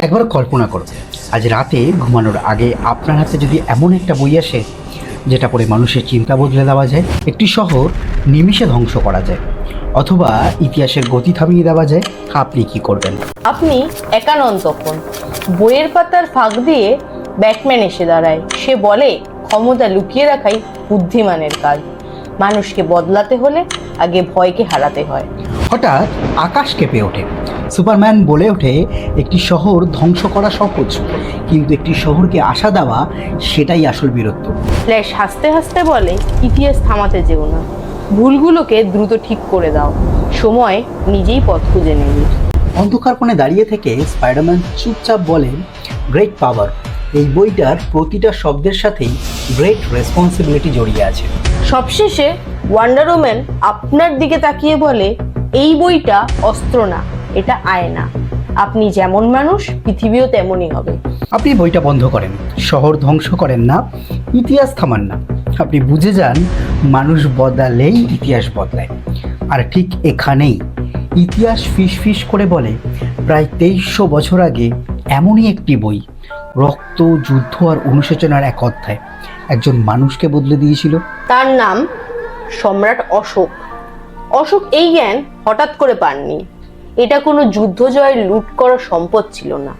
একবার কল্পনা করো, আজ রাতে ঘুমানোর আগে আপনার হাতে যদি এমন একটা বই আসে যেটা পড়ে মানুষের চিন্তা বদলে দেওয়া যায়, একটি শহর নিমিষে ধ্বংস করা যায়, অথবা ইতিহাসের গতি থামিয়ে দেওয়া যায়, আপনি কি করবেন? আপনি একা নন তখন। বইয়ের পাতার ফাঁক দিয়ে ব্যাটম্যান এসে দাঁড়ায়। সে বলে, ক্ষমতা লুকিয়ে রাখাই বুদ্ধিমানের কাজ। মানুষকে বদলাতে হলে আগে ভয়কে হারাতে হয়। হঠাৎ আকাশ কেঁপে ওঠে। সুপারম্যান বলে ওঠে, একটি শহর ধ্বংস করা সহজ, কিন্তু একটি শহরকে আশা দেওয়া সেটাই আসল বীরত্ব। ফ্ল্যাশ হাসতে হাসতে বলে, ইতিহাস থামাতে যেও না, ভুলগুলোকে দ্রুত ঠিক করে দাও, সময় নিজেই পথ খুঁজে নেবে। অন্ধকার কোণে দাঁড়িয়ে থেকে স্পাইডারম্যান চুপচাপ বলে, গ্রেট পাওয়ার। এই বইটার প্রতিটা শব্দের সাথেই গ্রেট রেসপন্সিবিলিটি জড়িয়ে আছে। সবশেষে ওয়ান্ডার ওম্যান আপনার দিকে তাকিয়ে বলে, এই বইটা অস্ত্র না, এটা আয়না। আপনি যেমন মানুষ, পৃথিবীও তেমনই হবে। আপনি বইটা বন্ধ করেন, শহর ধ্বংস করেন না, ইতিহাস থামান না। আপনি বুঝে যান, মানুষ বদলালেই ইতিহাস বদলায়। আর ঠিক এখানেই ইতিহাস ফিস ফিস করে বলে, প্রায় 2300 বছর আগে এমনই একটি বই, রক্ত, যুদ্ধ আর অনুশোচনার এক অধ্যায়, একজন মানুষকে বদলে দিয়েছিল। তার নাম সম্রাট অশোক। অশোক এই জ্ঞান হঠাৎ করে পাননি। এটা কোনো যুদ্ধ জয়ের লুট করা সম্পদ ছিল না,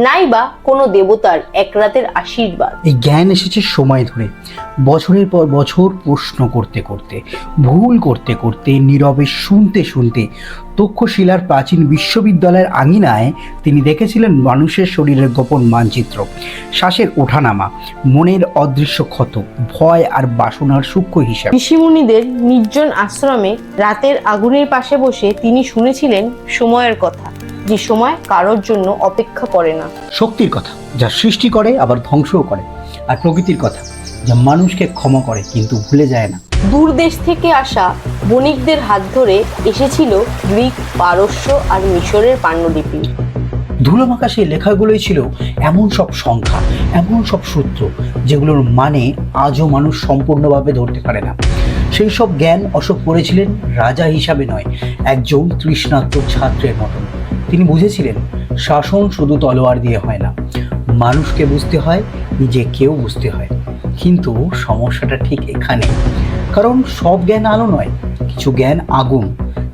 নাই বা কোনো দেবতার এক রাতের আশীর্বাদ। এই জ্ঞান এসেছে সময় ধরে, বছরের পর বছর প্রশ্ন করতে করতে, ভুল করতে করতে, নীরবে শুনতে শুনতে। তক্ষশিলার প্রাচীন বিশ্ববিদ্যালয়ের আঙিনায় তিনি দেখেছিলেন মানুষের শরীরের গোপন মানচিত্র, শ্বাসের ওঠানামা, মনের অদৃশ্য ক্ষত, ভয় আর বাসনার সূক্ষ্ম হিসাব। ঋষিমুনিদের নির্জন আশ্রমে রাতের আগুনের পাশে বসে তিনি শুনেছিলেন সময়ের কথা, যে সময় কারোর জন্য অপেক্ষা করে না। শক্তির কথা, যা সৃষ্টি করে আবার ধ্বংসও করে। আর প্রকৃতির কথা, যা মানুষকে ক্ষমা করে কিন্তু ভুলে যায় না। দূর দেশ থেকে আসা বণিকদের হাত ধরে এসেছিল গ্রিক, পারস্য আর মিশরের পাণ্ডুলিপি। ধুলোমাখা সেই লেখাগুলোই ছিল এমন সব সংখ্যা, এমন সব সূত্র, যেগুলোর মানে আজও মানুষ সম্পূর্ণভাবে ধরতে পারে না। সেই সব জ্ঞান অশোক পড়েছিলেন রাজা হিসাবে নয়, একজন তৃষ্ণার্ত ছাত্রের মতন। তিনি বুঝেছিলেন, শাসন শুধু তলোয়ার দিয়ে হয় না, মানুষকে বুঝতে হয়, নিজেকেও বুঝতে হয়। কিন্তু সমস্যাটা ঠিক এখানে, কারণ সব জ্ঞান আলো নয়, কিছু জ্ঞান আগুন,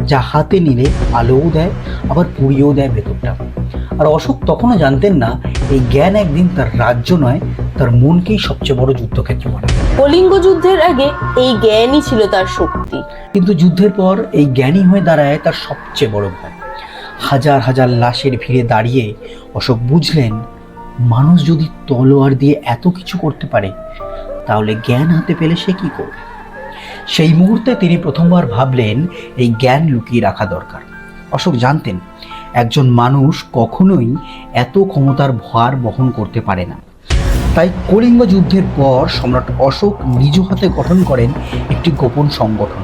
যা হাতে নিলে আলোও দেয়, আবার পুড়িয়েও দেয় ভেতরটা। আর অশোক তখনও জানতেন না, এই জ্ঞান একদিন তার রাজ্য নয়, তার মনকেই সবচেয়ে বড় যুদ্ধক্ষেত্র বানাবে। কলিঙ্গ যুদ্ধের আগে এই জ্ঞানই ছিল তার শক্তি, কিন্তু যুদ্ধের পর এই জ্ঞানই হয়ে দাঁড়ায় তার সবচেয়ে বড় ভয়। হাজার হাজার লাশের ভিড়ে দাঁড়িয়ে অশোক বুঝলেন, মানুষ যদি তলোয়ার দিয়ে এত কিছু করতে পারে, তাহলে জ্ঞান হাতে পেলে সে কি করবে? সেই মুহূর্তে তিনি প্রথমবার ভাবলেন, এই জ্ঞান লুকিয়ে রাখা দরকার। অশোক জানতেন, একজন মানুষ কখনোই এত ক্ষমতার ভার বহন করতে পারে না। তাই কলিঙ্গ যুদ্ধের পর সম্রাট অশোক নিজ হাতে গঠন করেন একটি গোপন সংগঠন,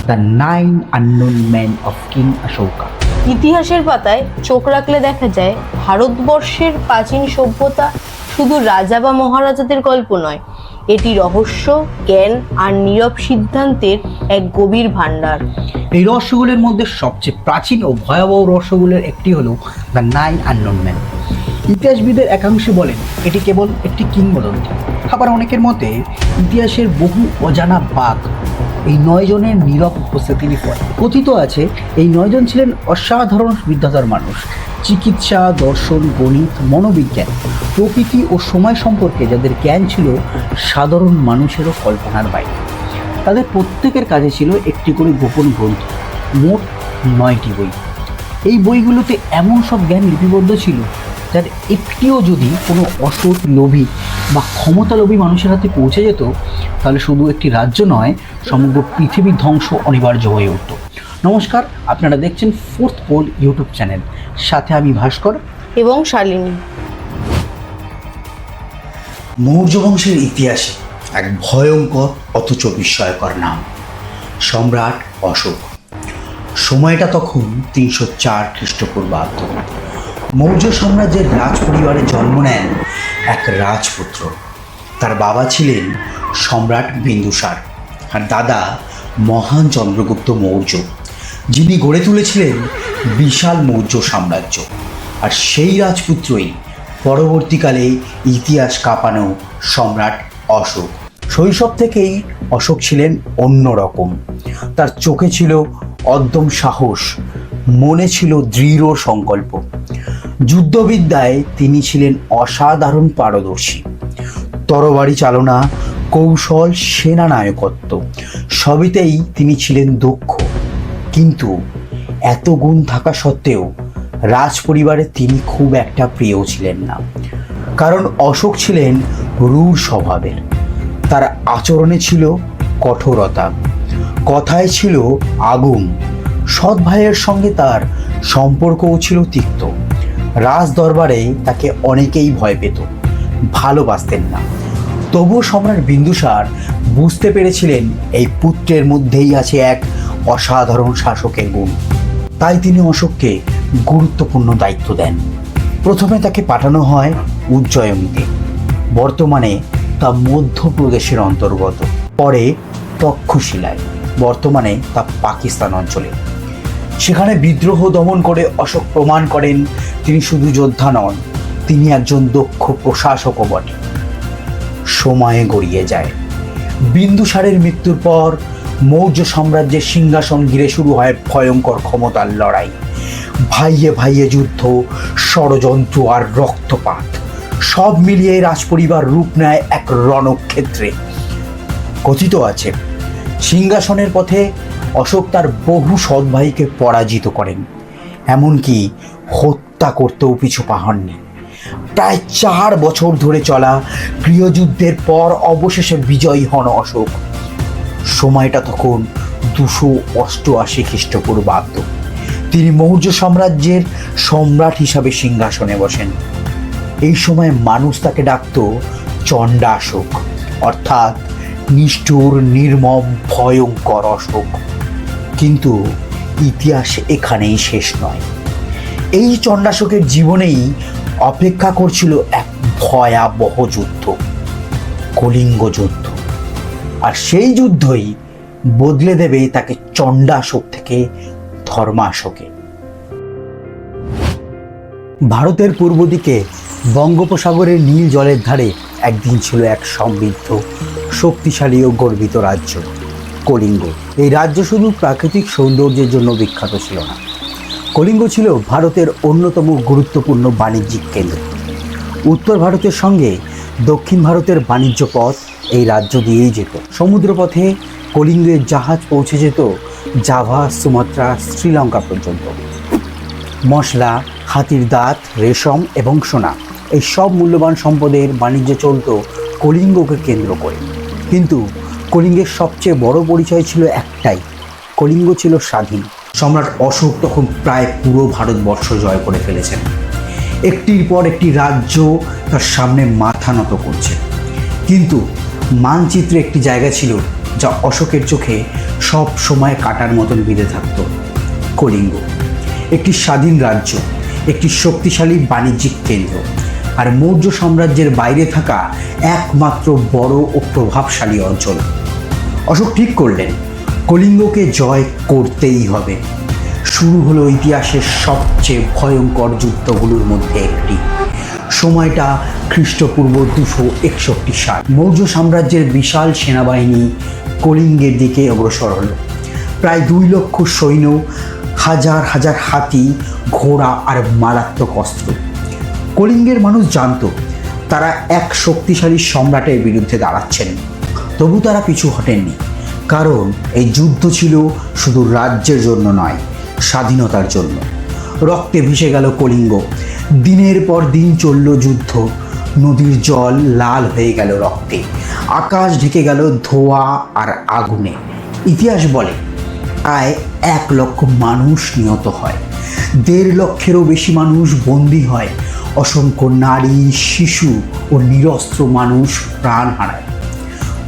the 9 unknown man of king Ashoka. ইতিহাসের পাতায় চোখ রাখলে দেখা যায়, ভারতবর্ষের প্রাচীন সভ্যতা শুধু রাজা বা মহারাজাদের গল্প নয়, এটি রহস্য, জ্ঞান আর নীরব সিদ্ধান্তের এক গভীর ভাণ্ডার। এই রহস্যগুলোর মধ্যে সবচেয়ে প্রাচীন ও ভয়াবহ রহস্যগুলোর একটি হলো দ্য 9 আননোন ম্যান। ইতিহাসবিদের একাংশে বলেন এটি কেবল একটি কিংবদন্তি, আবার অনেকের মতে ইতিহাসের বহু অজানা বাঁক এই 9 জনের নীরব উপস্থিতির ফল। কথিত আছে, এই 9 জন ছিলেন অসাধারণ বিদ্যাধর মানুষ। চিকিৎসা, দর্শন, গণিত, মনোবিজ্ঞান, প্রকৃতি ও সময় সম্পর্কে যাদের জ্ঞান ছিল সাধারণ মানুষেরও কল্পনার বাইরে। তাদের প্রত্যেকের কাছে ছিল একটি করে গোপন গ্রন্থ, মোট 9টি বই। এই বইগুলোতে এমন সব জ্ঞান লিপিবদ্ধ ছিল, যার একটিও যদি কোনো অসৎ, লোভী বা ক্ষমতালোভী মানুষের হাতে পৌঁছে যেত, তাহলে শুধু একটি রাজ্য নয়, সমগ্র পৃথিবীর ধ্বংস অনিবার্য হয়ে উঠত। নমস্কার, আপনারা দেখছেন ফোর্থ পোল ইউটিউব চ্যানেল, সাথে আমি ভাস্কর এবং শালিনী। মৌর্য বংশের ইতিহাসে এক ভয়ঙ্কর অথচ বিস্ময়কর নাম, সম্রাট অশোক। সময়টা তখন 304 খ্রিস্টপূর্বাব্দ। মৌর্য সাম্রাজ্যের রাজ পরিবারে জন্ম নেন এক রাজপুত্র। তার বাবা ছিলেন সম্রাট বিন্দুসার আর দাদা মহান চন্দ্রগুপ্ত মৌর্য, যিনি গড়ে তুলেছিলেন বিশাল মৌর্য সাম্রাজ্য। আর সেই রাজপুত্রই পরবর্তীকালে ইতিহাস কাঁপানো সম্রাট অশোক। শৈশব থেকেই অশোক ছিলেন অন্যরকম। তার চোখে ছিল অদ্যম সাহস, মনে ছিল দৃঢ় সংকল্প। যুদ্ধবিদ্যায় তিনি ছিলেন অসাধারণ পারদর্শী। তরবারি চালনা, কৌশল, সেনানায়কত্ব সবইতেই তিনি ছিলেন দক্ষ। কিন্তু এত গুণ থাকা সত্ত্বেও রাজ পরিবারে তিনি খুব একটা প্রিয় ছিলেন না, কারণ অশোক ছিলেন রূঢ় স্বভাবের। তার আচরণে ছিল কঠোরতা, কথায় ছিল আগুন। সৎ ভাইয়ের সঙ্গে তার সম্পর্কও ছিল তিক্ত। রাজ দরবারে তাকে অনেকেই ভয় পেত, ভালোবাসতেন না। তবুও সম্রাট বিন্দুসার বুঝতে পেরেছিলেন এই পুত্রের মধ্যেই আছে এক অসাধারণ শাসকের গুণ। তাই তিনি অশোককে গুরুত্বপূর্ণ দায়িত্ব দেন। প্রথমে তাকে পাঠানো হয় উজ্জয়িনীতে, বর্তমানে তা মধ্যপ্রদেশের অন্তর্গত। পরে তক্ষশিলায়, বর্তমানে তা পাকিস্তান অঞ্চলে। সেখানে বিদ্রোহ দমন করে অশোক প্রমাণ করেন তিনি শুধু যোদ্ধা নন, তিনি একজন দক্ষ প্রশাসকও বটে। সময়ে গড়িয়ে যায়। বিন্দুসারের মৃত্যুর পর মৌর্য সাম্রাজ্যের সিংহাসন ঘিরে শুরু হয় ভয়ঙ্কর ক্ষমতার লড়াই। ভাইয়ে ভাইয়ে যুদ্ধ, ষড়যন্ত্র আর রক্তপাত সব মিলিয়ে রাজপরিবার রূপ নেয় এক রণক্ষেত্রে। কথিত আছে, সিংহাসনের পথে অশোক তার বহু সৎ ভাইকে পরাজিত করেন, এমনকি হত্যা করতেও পিছু পা হননি। প্রায় 4 বছর ধরে চলা গৃহযুদ্ধের পর অবশেষে বিজয়ী হন অশোক। সময়টা তখন 288 খ্রিস্টপূর্বাব্দ। তিনি মৌর্য সাম্রাজ্যের সম্রাট হিসাবে সিংহাসনে বসেন। এই সময় মানুষ তাকে ডাকত চণ্ডাশোক, অর্থাৎ নিষ্ঠুর, নির্মম, ভয়ঙ্কর অশোক। কিন্তু ইতিহাস এখানেই শেষ নয়। এই চণ্ডাশোকের জীবনেই অপেক্ষা করছিল এক ভয়াবহ যুদ্ধ, কলিঙ্গ যুদ্ধ। আর সেই যুদ্ধই বদলে দেবে তাকে চণ্ডাশোক থেকে ধর্মাশোকে। ভারতের পূর্ব দিকে বঙ্গোপসাগরের নীল জলের ধারে একদিন ছিল এক সমৃদ্ধ, শক্তিশালী ও গর্বিত রাজ্য, কলিঙ্গ। এই রাজ্য শুধু প্রাকৃতিক সৌন্দর্যের জন্য বিখ্যাত ছিল না, কলিঙ্গ ছিল ভারতের অন্যতম গুরুত্বপূর্ণ বাণিজ্যিক কেন্দ্র। উত্তর ভারতের সঙ্গে দক্ষিণ ভারতের বাণিজ্য পথ এই রাজ্য দিয়েই যেত। সমুদ্রপথে কলিঙ্গের জাহাজ পৌঁছে যেত জাভা, সুমাত্রা, শ্রীলঙ্কা পর্যন্ত। মশলা, হাতির দাঁত, রেশম এবং সোনা, এই সব মূল্যবান সম্পদের বাণিজ্য চলত কলিঙ্গকে কেন্দ্র করে। কিন্তু কলিঙ্গের সবচেয়ে বড় পরিচয় ছিল একটাই, কলিঙ্গ ছিল স্বাধীন। সম্রাট অশোক তখন প্রায় পুরো ভারতবর্ষ জয় করে ফেলেছেন। একটির পর একটি রাজ্য তার সামনে মাথা নত করছে। কিন্তু মানচিত্রে একটি জায়গা ছিল যা অশোকের চোখে সব সময় কাটার মতন বিঁধে থাকত, কলিঙ্গ। একটি স্বাধীন রাজ্য, একটি শক্তিশালী বাণিজ্যিক কেন্দ্র, আর মৌর্য সাম্রাজ্যের বাইরে থাকা একমাত্র বড় ও প্রভাবশালী অঞ্চল। অশোক ঠিক করলেন কলিঙ্গকে জয় করতেই হবে। শুরু হলো ইতিহাসের সবচেয়ে ভয়ঙ্কর যুদ্ধগুলোর মধ্যে একটি। সময়টা খ্রিস্টপূর্ব 261 সাল। মৌর্য সাম্রাজ্যের বিশাল সেনাবাহিনী কলিঙ্গের দিকে অগ্রসর হলো। প্রায় 2 লক্ষ সৈন্য, হাজার হাজার হাতি, ঘোড়া আর মারাত্মক অস্ত্র। কলিঙ্গের মানুষ জানত তারা এক শক্তিশালী সম্রাটের বিরুদ্ধে দাঁড়াচ্ছেন। তবু তারা পিছু হটেননি, কারণ এই যুদ্ধ ছিল শুধু রাজ্যের জন্য নয়, স্বাধীনতার জন্য। রক্তে ভেসে গেল কলিঙ্গ। দিনের পর দিন চলল যুদ্ধ। নদীর জল লাল হয়ে গেল রক্তে, আকাশ ঢেকে গেল ধোঁয়া আর আগুনে। ইতিহাস বলে প্রায় 1 লক্ষ মানুষ নিহত হয়, 1.5 লক্ষেরও বেশি মানুষ বন্দী হয়, অসংখ্য নারী, শিশু ও নিরস্ত্র মানুষ প্রাণ হারায়।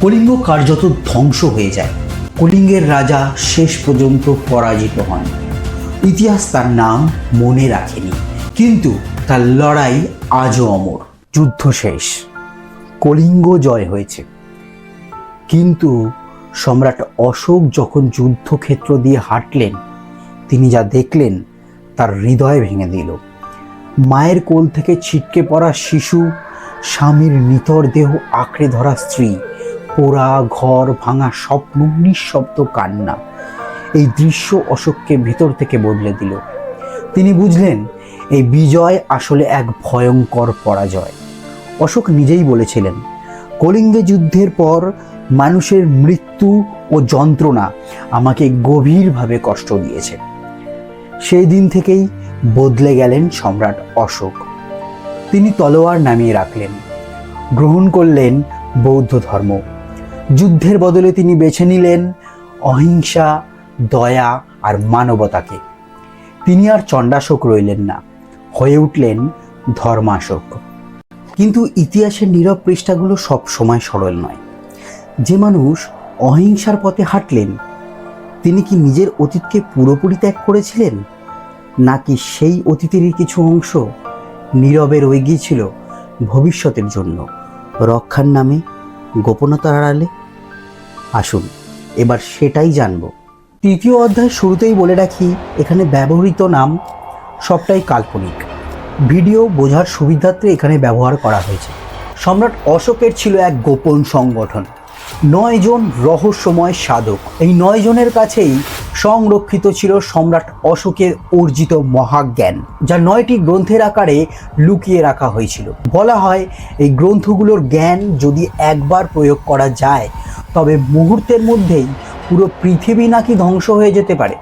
কলিঙ্গ কার্যত ধ্বংস হয়ে যায়। কলিঙ্গের রাজা শেষ পর্যন্ত পরাজিত হন। ইতিহাস তার নাম মনে রাখেনি, কিন্তু তার লড়াই আজও অমর। যুদ্ধ শেষ, কলিঙ্গ জয় হয়েছে। কিন্তু সম্রাট অশোক যখন যুদ্ধক্ষেত্র দিয়ে হাঁটলেন, তিনি যা দেখলেন তার হৃদয় ভেঙে দিল। মায়ের কোল থেকে ছিটকে পড়া শিশু, স্বামীর নিথর দেহ আঁকড়ে ধরা স্ত্রী, পোড়া ঘর, ভাঙা স্বপ্ন, নিঃশব্দ কান্না। এই দৃশ্য অশোককে ভিতর থেকে বদলে দিল। তিনি বুঝলেন এই বিজয় আসলে এক ভয়ঙ্কর পরাজয়। অশোক নিজেই বলেছিলেন, কলিঙ্গ যুদ্ধের পর মানুষের মৃত্যু ও যন্ত্রণা আমাকে গভীরভাবে কষ্ট দিয়েছে। সেই দিন থেকেই বদলে গেলেন সম্রাট অশোক। তিনি তলোয়ার নামিয়ে রাখলেন, গ্রহণ করলেন বৌদ্ধ ধর্ম। যুদ্ধের বদলে তিনি বেছে নিলেন অহিংসা, দয়া আর মানবতাকে। তিনি আর চণ্ডাশোক রইলেন না, হয়ে উঠলেন ধর্মাশোক। কিন্তু ইতিহাসের নীরব পৃষ্ঠাগুলো সব সময় সরল নয়। যে মানুষ অহিংসার পথে হাঁটলেন, তিনি কি নিজের অতীতকে পুরোপুরি ত্যাগ করেছিলেন, নাকি সেই অতীতেরই কিছু অংশ নীরবে রয়ে গিয়েছিল ভবিষ্যতের জন্য রক্ষার নামে, গোপনতার আড়ালে? আসুন এবার সেটাই জানব। তৃতীয় অধ্যায় শুরুতেই বলে রাখি, এখানে ব্যবহৃত নাম সবটাই কাল্পনিক। ভিডিও বোঝার সুবিধার্থে এখানে ব্যবহার করা হয়েছে। সম্রাট অশোকের ছিল এক গোপন সংগঠন, 9 জন রহস্যময় সাধক। এই 9 জনের কাছেই সংরক্ষিত ছিল সম্রাট অশোকের অর্জিত মহাজ্ঞান, যা 9টি গ্রন্থের আকারে লুকিয়ে রাখা হয়েছিল। বলা হয় এই গ্রন্থগুলোর জ্ঞান যদি একবার প্রয়োগ করা যায়, তবে মুহূর্তের মধ্যেই পুরো পৃথিবী নাকি ধ্বংস হয়ে যেতে পারে।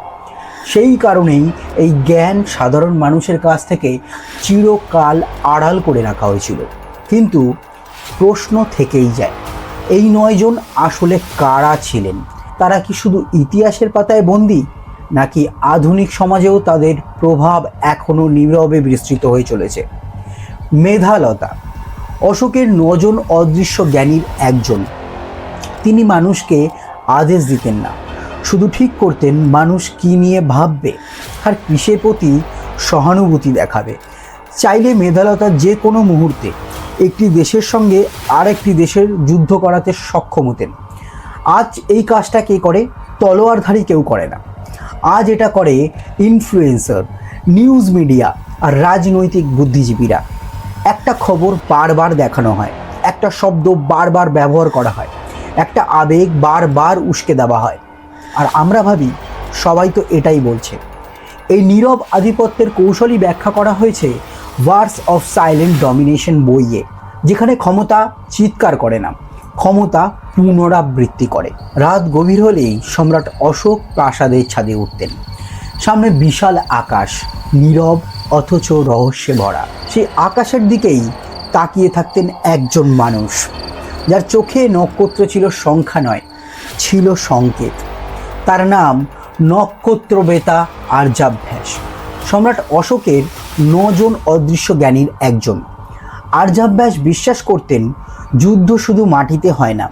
সেই কারণেই এই জ্ঞান সাধারণ মানুষের কাছ থেকে চিরকাল আড়াল করে রাখা হয়েছিল। কিন্তু প্রশ্ন থেকেই যায়, এই 9 জন আসলে কারা ছিলেন? তারা কি শুধু ইতিহাসের পাতায় বন্দী, নাকি আধুনিক সমাজেও তাদের প্রভাব এখনো নীরবে বিস্তৃত হয়ে চলেছে? মেধালতা অশোকের 9 জন অদৃশ্য জ্ঞানীর একজন। তিনি মানুষকে আদেশ দিতেন না, শুধু ঠিক করতেন মানুষ কি নিয়ে ভাববে আর কিসের প্রতি সহানুভূতি দেখাবে। চাইলে মেধালতা যে কোনো মুহূর্তে একটি দেশের সঙ্গে আরেকটি দেশের যুদ্ধ করাতে সক্ষম হতেন। আজ এই কাজটা কে করে? তলোয়ারধারী কেউ করে না। আজ এটা করে ইনফ্লুয়েন্সার, নিউজ মিডিয়া আর রাজনৈতিক বুদ্ধিজীবীরা। একটা খবর বারবার দেখানো হয়, একটা শব্দ বারবার ব্যবহার করা হয়, একটা আবেগ বারবার উস্কে দেওয়া হয়, আর আমরা ভাবি সবাই তো এটাই বলছে। এই নীরব আধিপত্যের কৌশলই ব্যাখ্যা করা হয়েছে ওয়ার্স অফ সাইলেন্ট ডমিনেশন বইয়ে, যেখানে ক্ষমতা চিৎকার করে না, ক্ষমতা পুনরাবৃত্তি করে। রাত গভীর হলেই সম্রাট অশোক প্রাসাদের ছাদে উঠতেন। সামনে বিশাল আকাশ, নীরব অথচ রহস্যে ভরা। সেই আকাশের দিকেই তাকিয়ে থাকতেন একজন মানুষ, যার চোখে নক্ষত্র ছিল সংখ্যা নয়, ছিল সংকেত। তার নাম নক্ষত্রবেতা আর্যাভ্যাস। সম্রাট অশোকের 9 জন অদৃশ্য জ্ঞানীর একজন। আর্যাভ্যাস বিশ্বাস করতেন যুদ্ধ শুধু মাটিতে হয় না,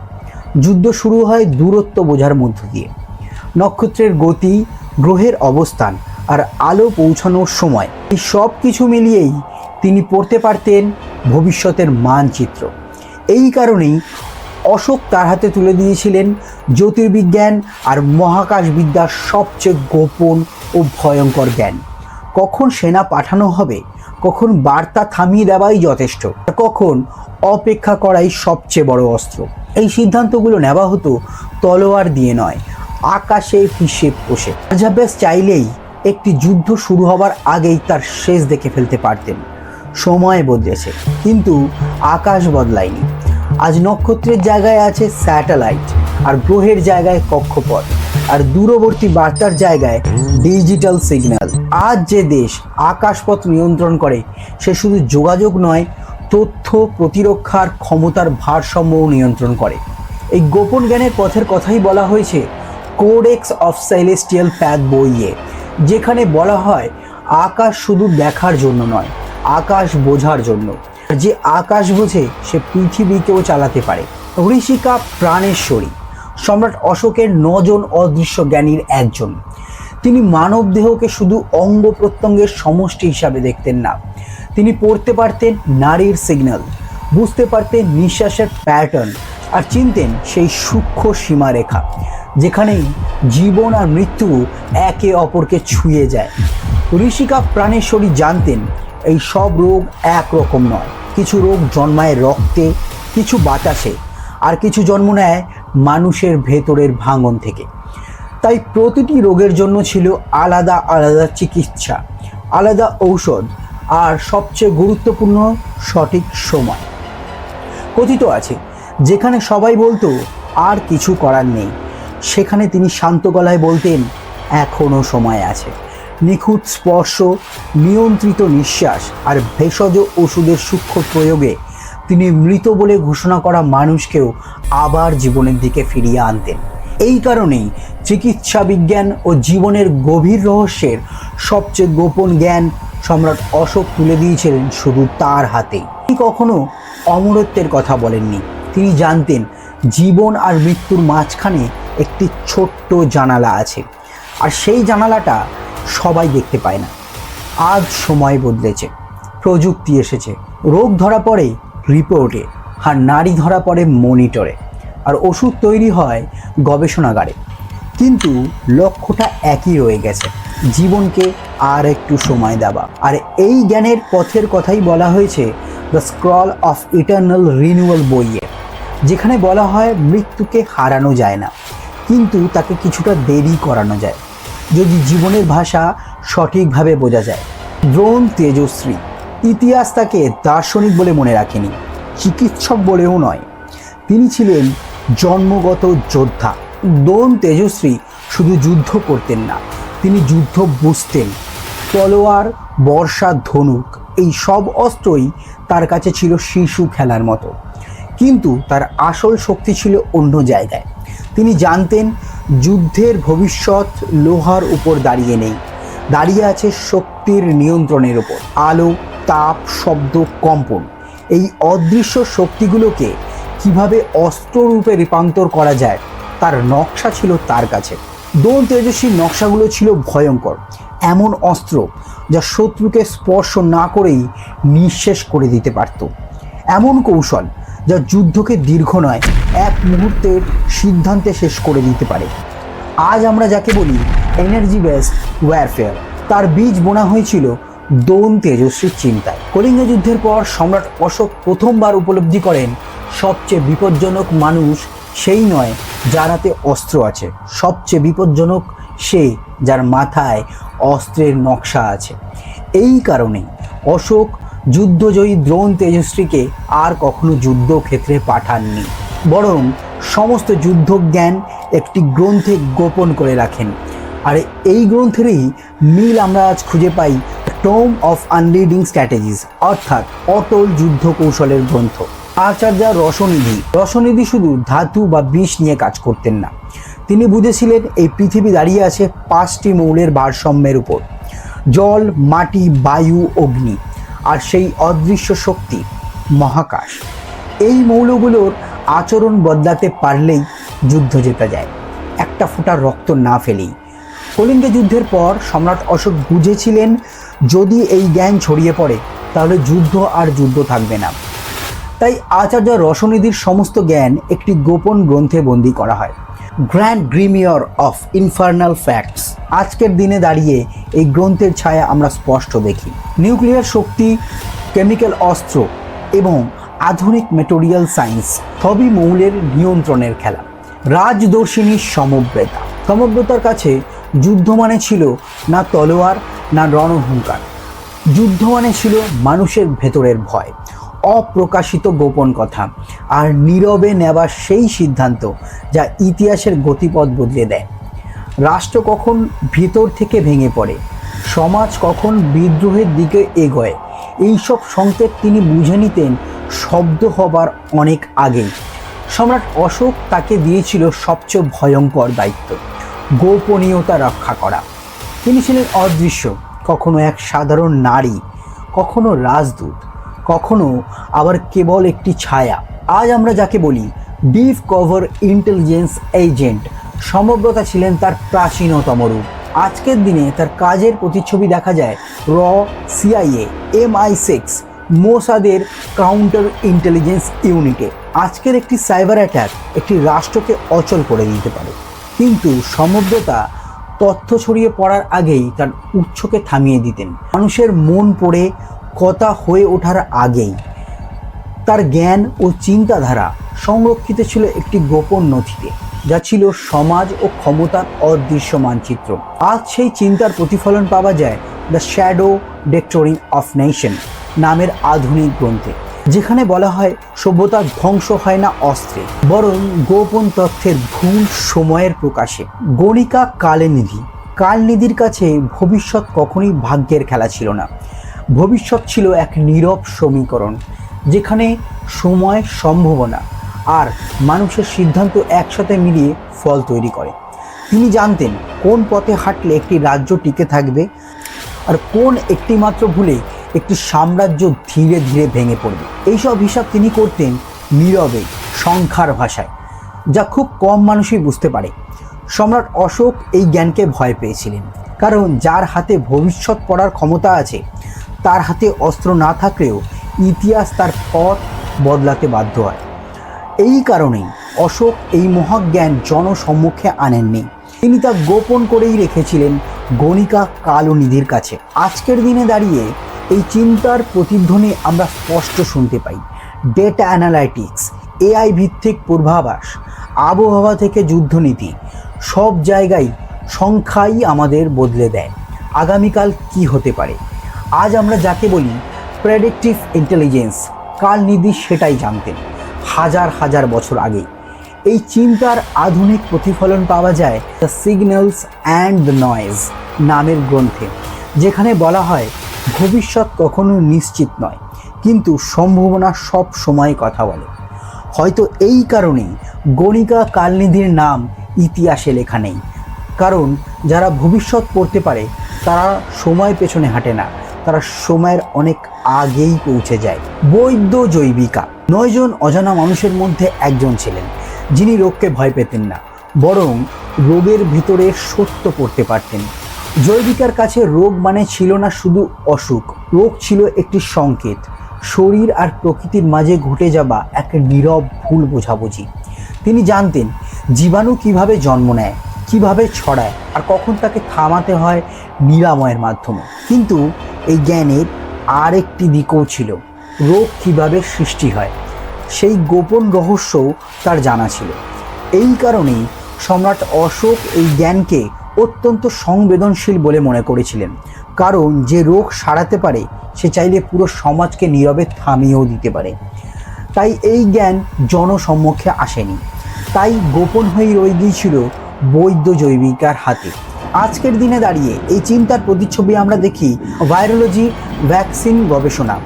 যুদ্ধ শুরু হয় দূরত্ব বোঝার মধ্য দিয়ে। নক্ষত্রের গতি, গ্রহের অবস্থান আর আলো পৌঁছানোর সময়, এই সব কিছু মিলিয়েই তিনি পড়তে পারতেন ভবিষ্যতের মানচিত্র। এই কারণেই অশোক তার হাতে তুলে দিয়েছিলেন জ্যোতির্বিজ্ঞান আর মহাকাশবিদ্যার সবচেয়ে গোপন ও ভয়ঙ্কর জ্ঞান। কখন সেনা পাঠানো হবে, কখন বার্তা থামিয়ে দেওয়াই যথেষ্ট, কখন অপেক্ষা করাই সবচেয়ে বড় অস্ত্র, এই সিদ্ধান্তগুলো নেওয়া হতো তলোয়ার দিয়ে নয়, আকাশে হিসেব কষে। আর্যাভ্যাস চাইলেই একটি যুদ্ধ শুরু হবার আগেই তার শেষ দেখে ফেলতে পারতেন। সময় বদলেছে, কিন্তু আকাশ বদলায়নি। আজ নক্ষত্রের জায়গায় আছে স্যাটেলাইট, আর গ্রহের জায়গায় কক্ষপথ, আর দূরবর্তী বার্তার জায়গায় ডিজিটাল সিগন্যাল। আজ যে দেশ আকাশপথ নিয়ন্ত্রণ করে, সে শুধু যোগাযোগ নয়, তথ্য প্রতিরক্ষার ক্ষমতার ভারসাম্যও নিয়ন্ত্রণ করে। এই গোপন জ্ঞানের পথের কথাই বলা হয়েছে কোডেক্স অফ সেলেস্টিয়াল প্যাথ বইয়ে, যেখানে বলা হয় আকাশ শুধু দেখার জন্য নয়, আকাশ বোঝার জন্য। যে আকাশ বোঝে সে পৃথিবীকেও চালাতে পারে। ঋষিকা প্রাণেশ্বরী সম্রাট অশোকের 9 জন অদৃশ্য জ্ঞানীর একজন। তিনি মানব দেহকে শুধু অঙ্গ প্রত্যঙ্গের সমষ্টি হিসাবে দেখতেন না, তিনি পড়তে পারতেন নাড়ির সিগন্যাল, বুঝতে পারতেন নিঃশ্বাসের প্যাটার্ন, আর চিনতেন সেই সূক্ষ্ম সীমারেখা যেখানেই জীবন আর মৃত্যু একে অপরকে ছুঁয়ে যায়। ঋষিকা প্রাণেশ্বরী জানতেন এই সব রোগ একরকম নয়। কিছু রোগ জন্মায় রক্তে, কিছু বাতাসে, আর কিছু জন্ম নেয় মানুষের ভেতরের ভাঙন থেকে। তাই প্রতিটি রোগের জন্য ছিল আলাদা আলাদা চিকিৎসা, আলাদা ঔষধ, আর সবচেয়ে গুরুত্বপূর্ণ সঠিক সময়। কথিত আছে, যেখানে সবাই বলতো আর কিছু করার নেই, সেখানে তিনি শান্ত গলায় বলতেন এখনও সময় আছে। নিখুঁত স্পর্শ, নিয়ন্ত্রিত নিঃশ্বাস আর ভেষজ ওষুধের সূক্ষ্ম প্রয়োগে তিনি মৃত বলে ঘোষণা করা মানুষকেও আবার জীবনের দিকে ফিরিয়ে আনতেন। এই কারণেই চিকিৎসা বিজ্ঞান ও জীবনের গভীর রহস্যের সবচেয়ে গোপন জ্ঞান সম্রাট অশোক তুলে দিয়েছিলেন শুধু তার হাতেই। তিনি কখনো অমরত্বের কথা বলেননি। তিনি জানতেন জীবন আর মৃত্যুর মাঝখানে একটি ছোট্ট জানালা আছে, আর সেই জানালাটা সবাই দেখতে পায় না। আজ সময় বদলেছে, প্রযুক্তি এসেছে, রোগ ধরা পড়ে রিপোর্টে, আর নারী ধরা পড়ে মনিটরে, আর ওষুধ তৈরি হয় গবেষণাগারে। কিন্তু লক্ষ্যটা একই রয়ে গেছে, জীবনকে আর একটু সময় দেওয়া। আর এই জ্ঞানের পথের কথাই বলা হয়েছে the scroll of eternal renewal বইয়ে, যেখানে বলা হয় মৃত্যুকে হারানো যায় না, কিন্তু তাকে কিছুটা দেরি করানো যায় যদি জীবনের ভাষা সঠিকভাবে বোঝা যায়। দ্রোণ তেজশ্রী, ইতিহাস তাকে দার্শনিক বলে মনে রাখেনি, চিকিৎসক বলেও নয়। তিনি ছিলেন জন্মগত যোদ্ধা। দ্রোণ তেজশ্রী শুধু যুদ্ধ করতেন না, তিনি যুদ্ধ বুঝতেন। তলোয়ার, বর্ষা, ধনুক, এই সব অস্ত্রই তার কাছে ছিল শিশু খেলার মতো। কিন্তু তার আসল শক্তি ছিল অন্য জায়গায়। তিনি জানতেন যুদ্ধের ভবিষ্যৎ লোহার উপর দাঁড়িয়ে নেই, দাঁড়িয়ে আছে শক্তির নিয়ন্ত্রণের উপর। আলো, তাপ, শব্দ, কম্পন, এই অদৃশ্য শক্তিগুলোকে কিভাবে অস্ত্ররূপে রূপান্তর করা যায় তার নকশা ছিল তার কাছে। দ্রোণ তেজস্বীর নকশাগুলো ছিল ভয়ঙ্কর, এমন অস্ত্র যা শত্রুকে স্পর্শ না করেই নিঃশেষ করে দিতে পারত, এমন কৌশল যা যুদ্ধকে দীর্ঘ নয়, এক মুহূর্তের সিদ্ধান্তে শেষ করে দিতে পারে। আজ আমরা যাকে বলি এনার্জি বেসড ওয়ারফেয়ার, তার বীজ বোনা হয়েছিল দ্রোণ তেজস্বীর চিন্তায়। কলিঙ্গ যুদ্ধের পর সম্রাট অশোক প্রথমবার উপলব্ধি করেন সবচেয়ে বিপজ্জনক মানুষ সেই নয় যার হাতে অস্ত্র আছে, সবচেয়ে বিপজ্জনক সে যার মাথায় অস্ত্রের নকশা আছে। এই কারণেই অশোক যুদ্ধজয়ী দ্রোণ তেজস্বীকে আর কখনো যুদ্ধক্ষেত্রে পাঠাননি, বরং সমস্ত যুদ্ধজ্ঞান একটি গ্রন্থে গোপন করে রাখেন। আর এই গ্রন্থেরই মিল আমরা আজ খুঁজে পাই টোম অফ আনলিডিং স্ট্র্যাটেজিস, অর্থাৎ অটল যুদ্ধ কৌশলের গ্রন্থ। আচার্য রসনিধি শুধু ধাতু বা বিষ নিয়ে কাজ করতেন না, তিনি বুঝেছিলেন এই পৃথিবী দাঁড়িয়ে আছে 5টি মৌলের ভারসাম্যের উপর: জল, মাটি, বায়ু, অগ্নি, আর সেই অদৃশ্য শক্তি মহাকাশ। এই মৌলগুলোর আচরণ বদলাতে পারলেই যুদ্ধ জেতা যায়, একটা ফোঁটা রক্ত না ফেলেই। কলিঙ্গ যুদ্ধের পর সম্রাট অশোক বুঝেছিলেন যদি এই জ্ঞান ছড়িয়ে পড়ে তাহলে যুদ্ধ আর যুদ্ধ থাকবে না। তাই আচার্য রসনিধির সমস্ত জ্ঞান একটি গোপন গ্রন্থে বন্দী করা হয়, গ্র্যান্ড গ্রিমিয়র অফ ইনফার্নাল ফ্যাক্টস। আজকের দিনে দাঁড়িয়ে এই গ্রন্থের ছায়া আমরা স্পষ্ট দেখি। নিউক্লিয়ার শক্তি, কেমিক্যাল অস্ত্র এবং আধুনিক মেটেরিয়াল সায়েন্স সবই মৌলের নিয়ন্ত্রণের খেলা। রাজদর্শিনীর সমগ্রতার কাছে যুদ্ধ মানে ছিল না তলোয়ার, না রণহুঙ্কার। যুদ্ধ মানে ছিল মানুষের ভেতরের ভয়, অপ্রকাশিত গোপন কথা, আর নীরবে নেওয়া সেই সিদ্ধান্ত যা ইতিহাসের গতিপথ বদলে দেয়। রাষ্ট্র কখন ভিতর থেকে ভেঙে পড়ে, সমাজ কখন বিদ্রোহের দিকে এগোয়, এইসব সংকেত তিনি বুঝে নিতেন শব্দ হবার অনেক আগেই। সম্রাট অশোক তাকে দিয়েছিল সবচেয়ে ভয়ঙ্কর দায়িত্ব, গোপনীয়তা রক্ষা করা। তিনি ছিলেন অদৃশ্য, কখনো এক সাধারণ নারী, কখনো রাজদূত, কখনো আবার কেবল একটি ছায়া। আজ আমরা যাকে বলি ডিপ কভার ইন্টেলিজেন্স এজেন্ট, সমগ্রতা ছিলেন তার প্রাচীনতম রূপ। আজকের দিনে তার কাজের প্রতিচ্ছবি দেখা যায় CIA, MI6, মোসাদের কাউন্টার ইন্টেলিজেন্স ইউনিটে। আজকের একটি সাইবার অ্যাটাক একটি রাষ্ট্রকে অচল করে দিতে পারে, কিন্তু সমগ্রতা তথ্য ছড়িয়ে পড়ার আগেই তার উৎসকে থামিয়ে দিতেন। মানুষের মন পড়ে কথা হয়ে ওঠার আগেই তার জ্ঞান ও চিন্তাধারা সংরক্ষিত ছিল একটি গোপন নথিতে, যা ছিল সমাজ ও ক্ষমতার অদৃশ্য মানচিত্র। আজ সেই চিন্তার প্রতিফলন পাওয়া যায় দ্য শ্যাডো ডেক্টোরিং অফ নেশন নামের আধুনিক গ্রন্থে, যেখানে বলা হয় সভ্যতার ধ্বংস হয় না অস্ত্রে, বরং গোপন তথ্যের ভুল সময়ের প্রকাশে। গণিকা কালনিধির কাছে ভবিষ্যৎ কখনোই ভাগ্যের খেলা ছিল না। ভবিষ্যৎ ছিল এক নীরব সমীকরণ, যেখানে সময়, সম্ভাবনা আর মানুষের সিদ্ধান্ত একসাথে মিলিয়ে ফল তৈরি করে। তিনি জানতেন কোন পথে হাঁটলে একটি রাজ্য টিকে থাকবে আর কোন একটি মাত্র ভুলে একটি সাম্রাজ্য ধীরে ধীরে ভেঙে পড়বে। এইসব হিসাব তিনি করতেন নীরবে, সংখ্যার ভাষায়, যা খুব কম মানুষই বুঝতে পারে। সম্রাট অশোক এই জ্ঞানকে ভয় পেয়েছিলেন, কারণ যার হাতে ভবিষ্যৎ পড়ার ক্ষমতা আছে, তার হাতে অস্ত্র না থাকলেও ইতিহাস তার পথ বদলাতে বাধ্য হয়। এই কারণেই অশোক এই মহাজ্ঞান জনসম্মুখে আনেননি, তিনি তা গোপন করেই রেখেছিলেন গণিকা কালনিধির কাছে। আজকের দিনে দাঁড়িয়ে এই চিন্তার প্রতিধ্বনি আমরা স্পষ্ট শুনতে পাই। ডেটা অ্যানালাইটিক্স, এআই ভিত্তিক পূর্বাভাস, আবহাওয়া থেকে যুদ্ধনীতি, সব জায়গায় সংখ্যাই আমাদের বদলে দেয় আগামীকাল কি হতে পারে। আজ আমরা যাকে বলি প্রেডিক্টিভ ইন্টেলিজেন্স, কালনিধি সেটাই জানতেন হাজার হাজার বছর আগে। এই চিন্তার আধুনিক প্রতিফলন পাওয়া যায় the signals and the noise নামের গ্রন্থে, যেখানে বলা হয় ভবিষ্যৎ কখনো নিশ্চিত নয়, কিন্তু সম্ভাবনা সব সময় কথা বলে। হয়তো এই কারণেই গণিকা কালনিধির নাম ইতিহাসে লেখা নেই, কারণ যারা ভবিষ্যৎ পড়তে পারে তারা সময় পেছনে হাঁটে না, তারা সময়ের অনেক আগেই পৌঁছে যায়। বৈদ্য জৈবিকা 9 জন অজানা মানুষের মধ্যে একজন ছিলেন, যিনি রোগকে ভয় পেতেন না, বরং রোগের ভিতরে সত্য পড়তে পারতেন। জৈবিকার কাছে রোগ মানে ছিল না শুধু অসুখ, রোগ ছিল একটি সংকেত, শরীর আর প্রকৃতির মাঝে ঘটে যাওয়া এক নীরব ভুল বোঝাবুঝি। তিনি জানতেন জীবাণু কিভাবে জন্ম নেয়, কিভাবে ছড়ায়, আর কখন তাকে থামাতে হয় নিরাময়ের মাধ্যমে। কিন্তু এই জ্ঞানের আর একটি দিকও ছিল, রোগ কিভাবে সৃষ্টি হয় সেই গোপন রহস্যও তার জানা ছিল। এই কারণেই সম্রাট অশোক এই জ্ঞানকে অত্যন্ত সংবেদনশীল বলে মনে করেছিলেন, কারণ যে রোগ সারাতে পারে সে চাইলে পুরো সমাজকে নীরবে থামিয়েও দিতে পারে। তাই এই জ্ঞান জনসম্মুখে আসেনি, তাই গোপন হয়ে রয়ে গিয়েছিল বৈদ্য জৈবিকার হাতে। আজকের দিনে দাঁড়িয়ে এই চিন্তার প্রতিচ্ছবি আমরা দেখি ভাইরোলজি, ভ্যাকসিন গবেষণা,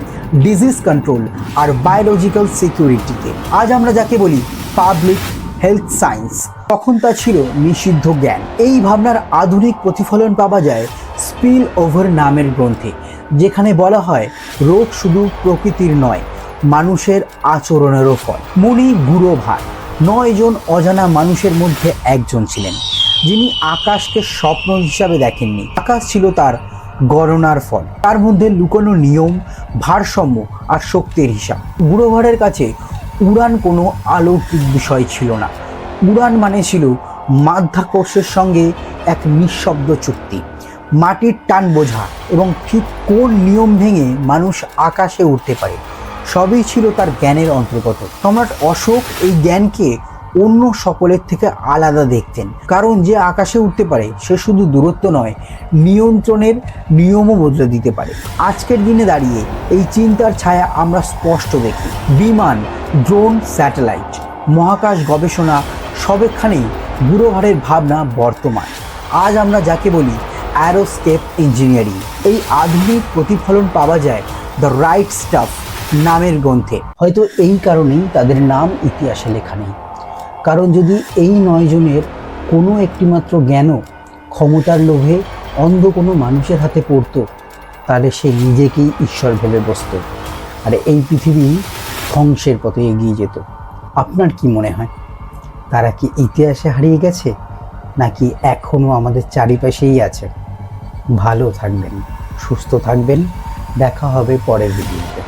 ডিজিজ কন্ট্রোল আর বায়োলজিক্যাল সিকিউরিটিতে। আজ আমরা যাকে বলি পাবলিক হেলথ সায়েন্স, তখন তা ছিল নিষিদ্ধ জ্ঞান। এই ভাবনার আধুনিক প্রতিফলন পাওয়া যায় স্পিল ওভার নামের গ্রন্থে, যেখানে বলা হয় রোগ শুধু প্রকৃতির নয়, মানুষের আচরণেরও ফল। মুনি গুরুভার 9 জন অজানা মানুষের মধ্যে একজন ছিলেন, যিনি আকাশকে স্বপ্ন হিসাবে দেখেননি। আকাশ ছিল তার গণনার ফল, তার মধ্যে লুকোনো নিয়ম, ভারসাম্য আর শক্তির হিসাব। গুরুভারের কাছে উড়ান কোনো অলৌকিক বিষয় ছিল না, উড়ান মানে ছিল মাধ্যাকর্ষের সঙ্গে এক নিঃশব্দ চুক্তি, মাটির টান বোঝা এবং ঠিক কোন নিয়ম ভেঙে মানুষ আকাশে উঠতে পারে, সবই ছিল তার জ্ঞানের অন্তর্গত। সম্রাট অশোক এই জ্ঞানকে অন্য সকলের থেকে আলাদা দেখতেন, কারণ যে আকাশে উঠতে পারে সে শুধু দূরত্ব নয়, নিয়ন্ত্রণের নিয়মও বদলে দিতে পারে। আজকের দিনে দাঁড়িয়ে এই চিন্তার ছায়া আমরা স্পষ্ট দেখি। বিমান, ড্রোন, স্যাটেলাইট, মহাকাশ গবেষণা সবেখানেই গুরুভারের ভাবনা বর্তমান। আজ আমরা যাকে বলি অ্যারোস্পেস ইঞ্জিনিয়ারিং, এই আধুনিক প্রতিফলন পাওয়া যায় দ্য রাইট স্টাফ নামের গ্রন্থে। হয়তো এই কারণেই তাদের নাম ইতিহাসে লেখা নেই, কারণ যদি এই 9 জনের কোনো একটিমাত্র জ্ঞানও ক্ষমতার লোভে অন্ধ কোনো মানুষের হাতে পড়তো, তাহলে সে নিজেকেই ঈশ্বর ভেবে বসত, আর এই পৃথিবী ধ্বংসের পথে এগিয়ে যেত। আপনার কি মনে হয়, তারা কি ইতিহাসে হারিয়ে গেছে, নাকি এখনও আমাদের চারিপাশেই আছে? ভালো থাকবেন, সুস্থ থাকবেন, দেখা হবে পরের ভিডিওতে।